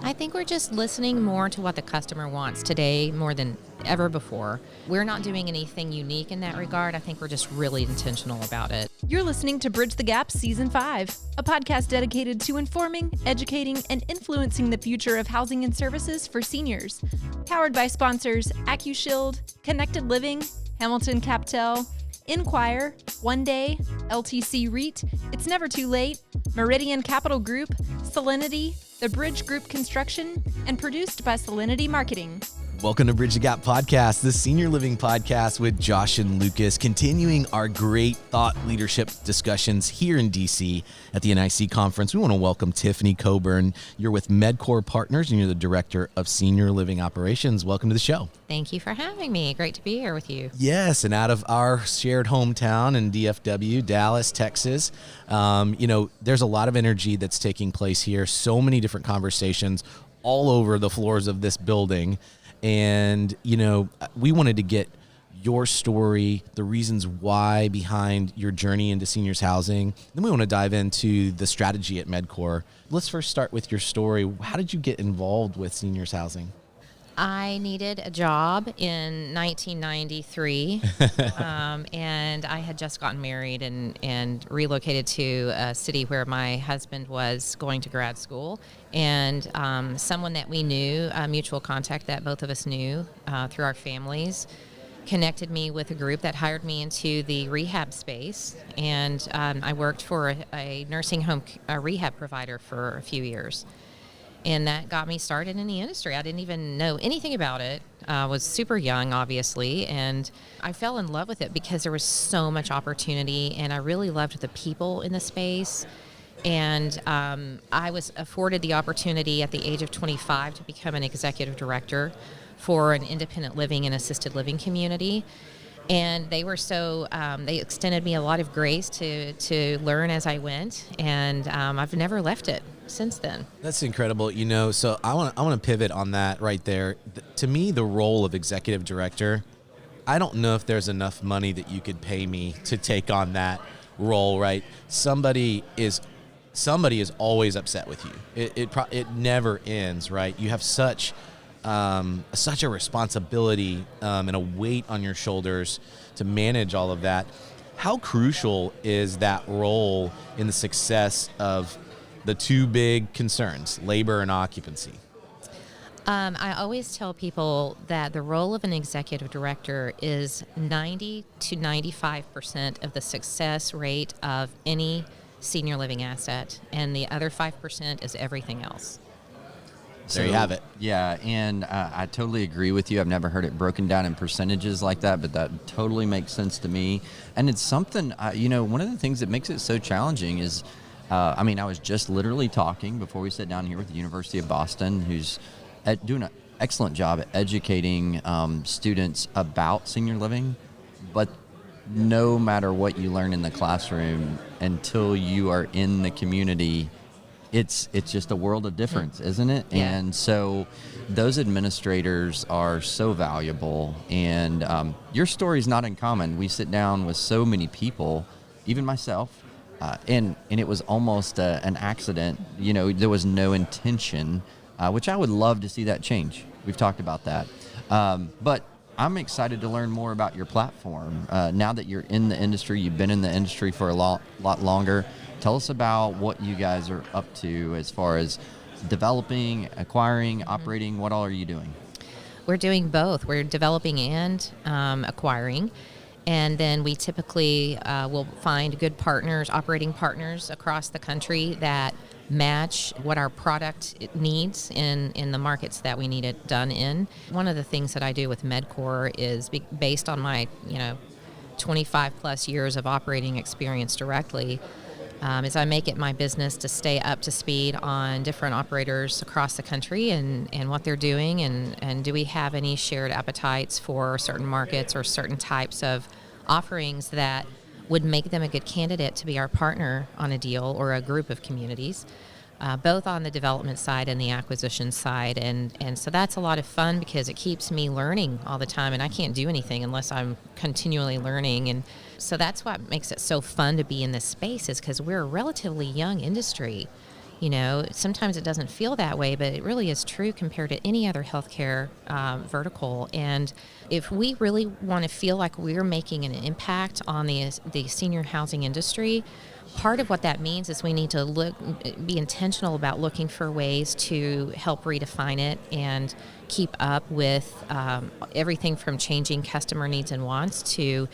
I think we're just listening more to what the customer wants today more than ever before. We're not doing anything unique in that regard. I think we're just really intentional about it. You're listening to Bridge the Gap Season 5, a podcast dedicated to informing, educating, and influencing the future of housing and services for seniors. Powered by sponsors AccuShield, Connected Living, Hamilton Captel, Inquire, One Day, LTC REIT, It's Never Too Late, Meridian Capital Group, Solinity, The Bridge Group Construction, and produced by Solinity Marketing. Welcome to Bridge the Gap Podcast, the senior living podcast with Josh and Lucas, continuing our great thought leadership discussions here in DC at the NIC conference. We want to welcome Tiffany Cobern. You're with MedCore Partners and you're the Director of Senior Living Operations. Welcome to the show. Thank you for having me. Great to be here with you. Yes, and out of our shared hometown in DFW, Dallas, Texas, there's a lot of energy that's taking place here. So many different conversations all over the floors of this building. And, we wanted to get your story, the reasons why behind your journey into seniors housing. Then we want to dive into the strategy at MedCore. Let's first start with your story. How did you get involved with seniors housing? I needed a job in 1993, and I had just gotten married and relocated to a city where my husband was going to grad school. And someone that we knew, a mutual contact that both of us knew through our families, connected me with a group that hired me into the rehab space. And I worked for a nursing home rehab provider for a few years. And that got me started in the industry. I didn't even know anything about it. I was super young, obviously, and I fell in love with it because there was so much opportunity, and I really loved the people in the space. And I was afforded the opportunity at the age of 25 to become an executive director for an independent living and assisted living community. And they were they extended me a lot of grace to learn as I went, and I've never left it since then. That's incredible. So I want to pivot on that right there. To me, the role of executive director, I don't know if there's enough money that you could pay me to take on that role, right? Somebody is always upset with you. It never ends, right? You have such a responsibility and a weight on your shoulders to manage all of that. How crucial is that role in the success of the two big concerns, labor and occupancy? I always tell people that the role of an executive director is 90 to 95% of the success rate of any senior living asset, and the other 5% is everything else. There you have it. Yeah, and I totally agree with you. I've never heard it broken down in percentages like that, but that totally makes sense to me. And it's something, one of the things that makes it so challenging is, I was just literally talking before we sat down here with the University of Boston, who's doing an excellent job at educating students about senior living, but no matter what you learn in the classroom, until you are in the community, it's just a world of difference, isn't it? Yeah. And so those administrators are so valuable, and your story's not uncommon. We sit down with so many people, even myself, and it was almost an accident. There was no intention, which I would love to see that change. We've talked about that. But I'm excited to learn more about your platform. Now that you're in the industry, you've been in the industry for a lot longer. Tell us about what you guys are up to as far as developing, acquiring, operating. What all are you doing? We're doing both. We're developing and acquiring. And then we typically will find good partners, operating partners across the country that match what our product needs in the markets that we need it done in. One of the things that I do with MedCore is based on my 25 plus years of operating experience directly, is I make it my business to stay up to speed on different operators across the country and what they're doing, and do we have any shared appetites for certain markets or certain types of offerings that would make them a good candidate to be our partner on a deal or a group of communities. both on the development side and the acquisition side. And so that's a lot of fun because it keeps me learning all the time, and I can't do anything unless I'm continually learning. And so that's what makes it so fun to be in this space, is because we're a relatively young industry. Sometimes it doesn't feel that way, but it really is true compared to any other healthcare vertical. And if we really want to feel like we're making an impact on the senior housing industry, part of what that means is we need to be intentional about looking for ways to help redefine it and keep up with everything from changing customer needs and wants to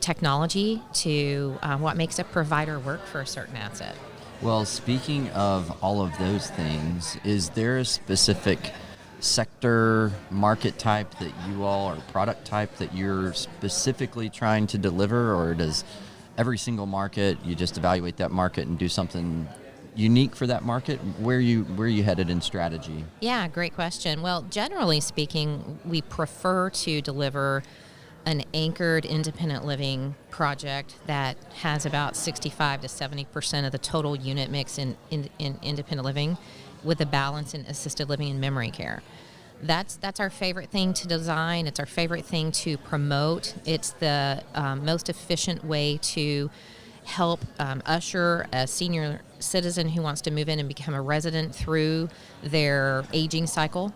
technology to what makes a provider work for a certain asset. Well, speaking of all of those things, is there a specific sector, market type that you all, or product type that you're specifically trying to deliver, or does every single market, you just evaluate that market and do something unique for that market? Where are you headed in strategy? Yeah, great question. Well, generally speaking, we prefer to deliver an anchored independent living project that has about 65 to 70% of the total unit mix in independent living, with a balance in assisted living and memory care. That's our favorite thing to design. It's our favorite thing to promote. It's the most efficient way to help usher a senior citizen who wants to move in and become a resident through their aging cycle.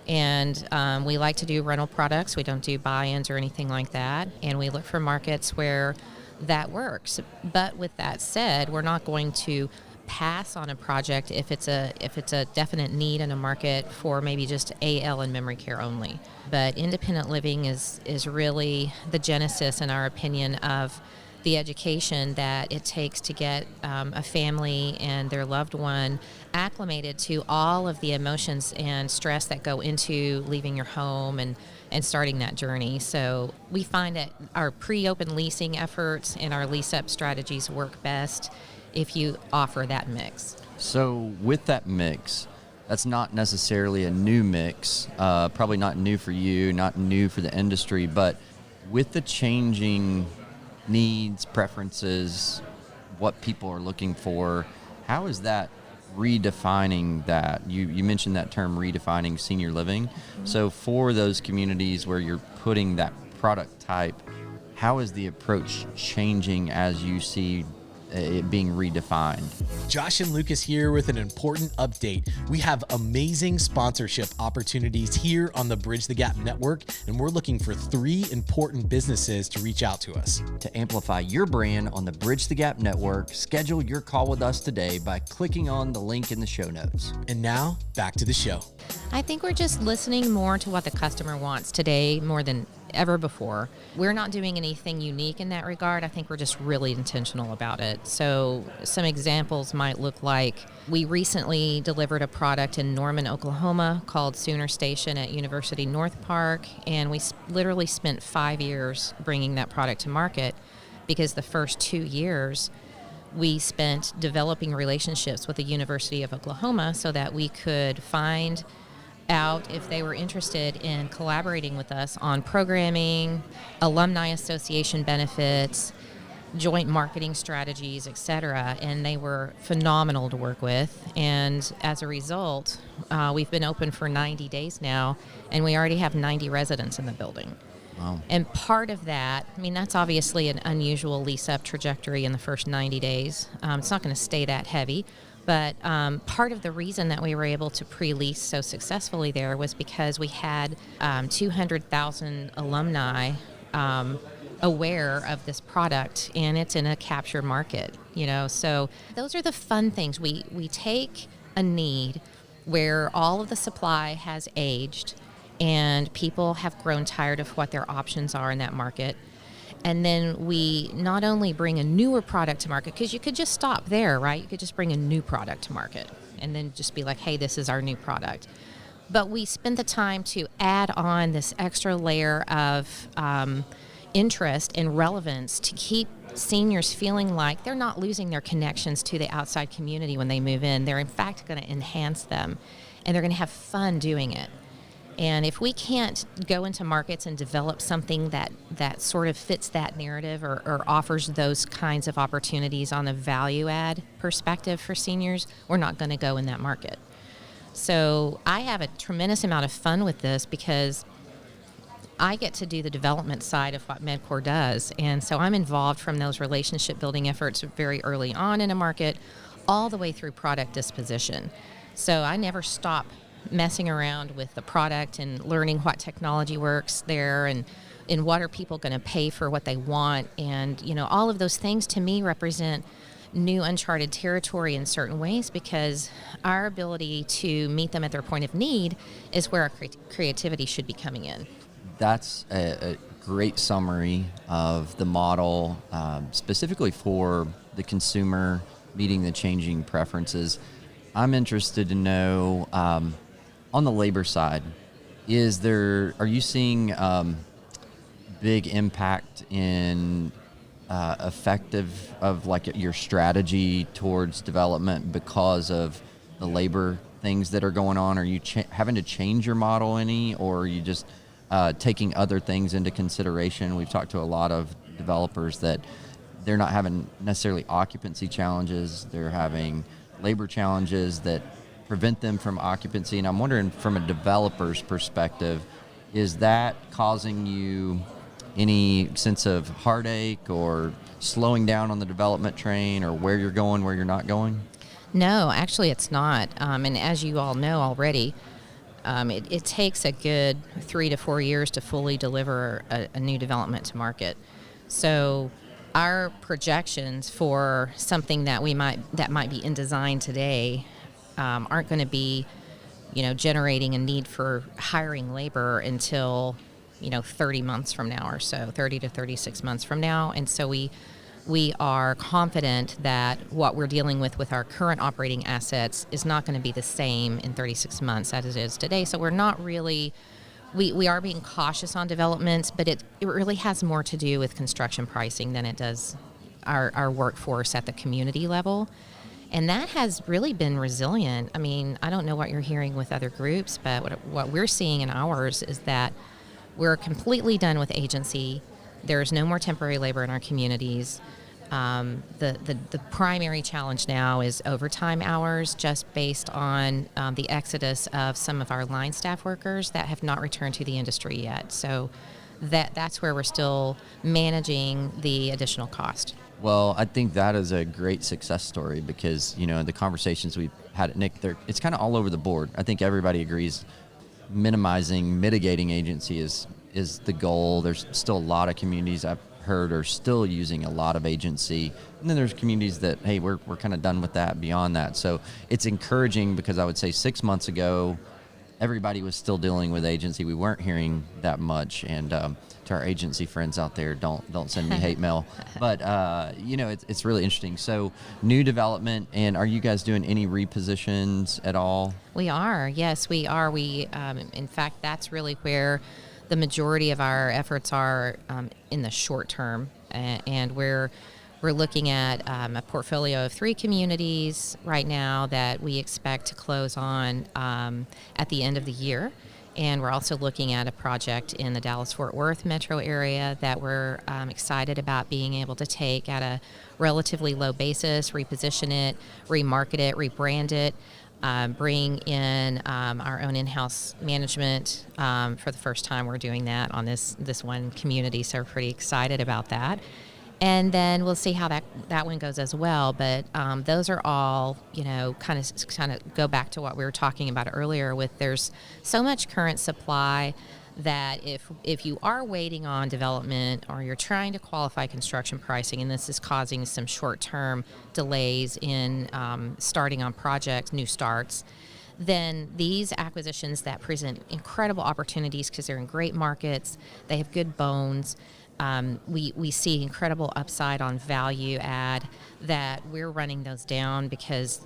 And we like to do rental products. We don't do buy-ins or anything like that. And we look for markets where that works. But with that said, we're not going to pass on a project if it's a definite need in a market for maybe just AL and memory care only. But independent living is really the genesis, in our opinion, of the education that it takes to get a family and their loved one acclimated to all of the emotions and stress that go into leaving your home and starting that journey. So we find that our pre-open leasing efforts and our lease-up strategies work best if you offer that mix. So with that mix, that's not necessarily a new mix, probably not new for you, not new for the industry, but with the changing needs, preferences, what people are looking for, how is that redefining that? You mentioned that term, redefining senior living. Mm-hmm. So for those communities where you're putting that product type, how is the approach changing as you see it being redefined? Josh and Lucas here with an important update. We have amazing sponsorship opportunities here on the Bridge the Gap Network, and we're looking for 3 important businesses to reach out to us. To amplify your brand on the Bridge the Gap Network, schedule your call with us today by clicking on the link in the show notes. And now, back to the show. I think we're just listening more to what the customer wants today more than ever before. We're not doing anything unique in that regard. I think we're just really intentional about it. So some examples might look like we recently delivered a product in Norman, Oklahoma called Sooner Station at University North Park, and we literally spent 5 years bringing that product to market because the first 2 years we spent developing relationships with the University of Oklahoma so that we could find out if they were interested in collaborating with us on programming, alumni association benefits, joint marketing strategies, etc. And they were phenomenal to work with. And as a result, we've been open for 90 days now, and we already have 90 residents in the building. Wow. And part of that, I mean, that's obviously an unusual lease-up trajectory in the first 90 days. It's not going to stay that heavy. But part of the reason that we were able to pre-lease so successfully there was because we had 200,000 alumni aware of this product, and it's in a capture market, So those are the fun things. We take a need where all of the supply has aged and people have grown tired of what their options are in that market. And then we not only bring a newer product to market, because you could just stop there, right? You could just bring a new product to market and then just be like, hey, this is our new product. But we spend the time to add on this extra layer of interest and relevance to keep seniors feeling like they're not losing their connections to the outside community when they move in. They're in fact going to enhance them, and they're going to have fun doing it. And if we can't go into markets and develop something that sort of fits that narrative or offers those kinds of opportunities on a value add perspective for seniors, we're not going to go in that market. So I have a tremendous amount of fun with this because I get to do the development side of what MedCore does. And so I'm involved from those relationship building efforts very early on in a market all the way through product disposition. So I never stop messing around with the product and learning what technology works there and what are people going to pay for what they want. And, all of those things to me represent new uncharted territory in certain ways, because our ability to meet them at their point of need is where our creativity should be coming in. That's a great summary of the model, specifically for the consumer meeting the changing preferences. I'm interested to know, on the labor side, are you seeing big impact in effective of like your strategy towards development because of the labor things that are going on? Are you having to change your model any, or are you just taking other things into consideration? We've talked to a lot of developers that they're not having necessarily occupancy challenges. They're having labor challenges that prevent them from occupancy. And I'm wondering, from a developer's perspective, is that causing you any sense of heartache or slowing down on the development train, or where you're going, where you're not going? No, actually it's not. And as you all know already, it takes a good 3 to 4 years to fully deliver a new development to market. So our projections for something that might be in design today aren't going to be, generating a need for hiring labor until 30 months from now or so, 30 to 36 months from now. And so we are confident that what we're dealing with our current operating assets is not going to be the same in 36 months as it is today. So we're not really, we are being cautious on developments, but it really has more to do with construction pricing than it does our workforce at the community level. And that has really been resilient. I mean, I don't know what you're hearing with other groups, but what we're seeing in ours is that we're completely done with agency. There's no more temporary labor in our communities. The primary challenge now is overtime hours, just based on the exodus of some of our line staff workers that have not returned to the industry yet. So that's where we're still managing the additional cost. Well, I think that is a great success story, because, the conversations we've had at Nick, it's kind of all over the board. I think everybody agrees mitigating agency is the goal. There's still a lot of communities I've heard are still using a lot of agency. And then there's communities that, hey, we're kind of done with that, beyond that. So it's encouraging, because I would say 6 months ago, everybody was still dealing with agency. We weren't hearing that much. And to our agency friends out there, don't send me hate mail. But, it's really interesting. So new development, and are you guys doing any repositions at all? We are. Yes, we are. In fact, that's really where the majority of our efforts are in the short term. And we're looking at a portfolio of 3 communities right now that we expect to close on at the end of the year. And we're also looking at a project in the Dallas-Fort Worth metro area that we're excited about being able to take at a relatively low basis, reposition it, remarket it, rebrand it, bring in our own in-house management. For the first time, we're doing that on this one community, so we're pretty excited about that. And then we'll see how that one goes as well. But those are all, kind of go back to what we were talking about earlier with there's so much current supply that if you are waiting on development or you're trying to qualify construction pricing, and this is causing some short-term delays in starting on project new starts, then these acquisitions that present incredible opportunities because they're in great markets, they have good bones. We see incredible upside on value add, that we're running those down because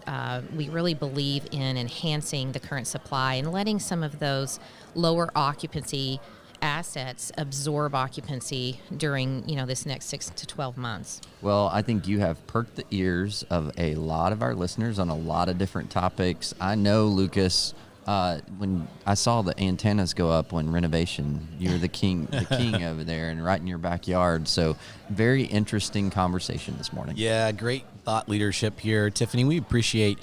we really believe in enhancing the current supply and letting some of those lower occupancy assets absorb occupancy during this next 6 to 12 months. Well, I think you have perked the ears of a lot of our listeners on a lot of different topics. I know, Lucas, when I saw the antennas go up when renovation, you're the king over there and right in your backyard. So very interesting conversation this morning. Yeah, great thought leadership here. Tiffany, we appreciate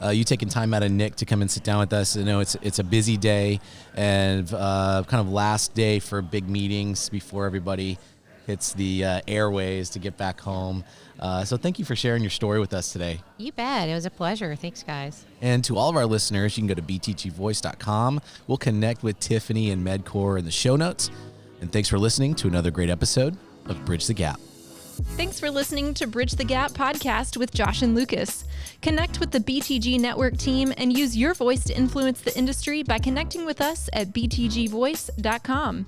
you taking time out of Nick to come and sit down with us. I know it's a busy day and kind of last day for big meetings before everybody hits the airways to get back home. So thank you for sharing your story with us today. You bet. It was a pleasure. Thanks, guys. And to all of our listeners, you can go to btgvoice.com. We'll connect with Tiffany and MedCore in the show notes. And thanks for listening to another great episode of Bridge the Gap. Thanks for listening to Bridge the Gap podcast with Josh and Lucas. Connect with the BTG Network team and use your voice to influence the industry by connecting with us at btgvoice.com.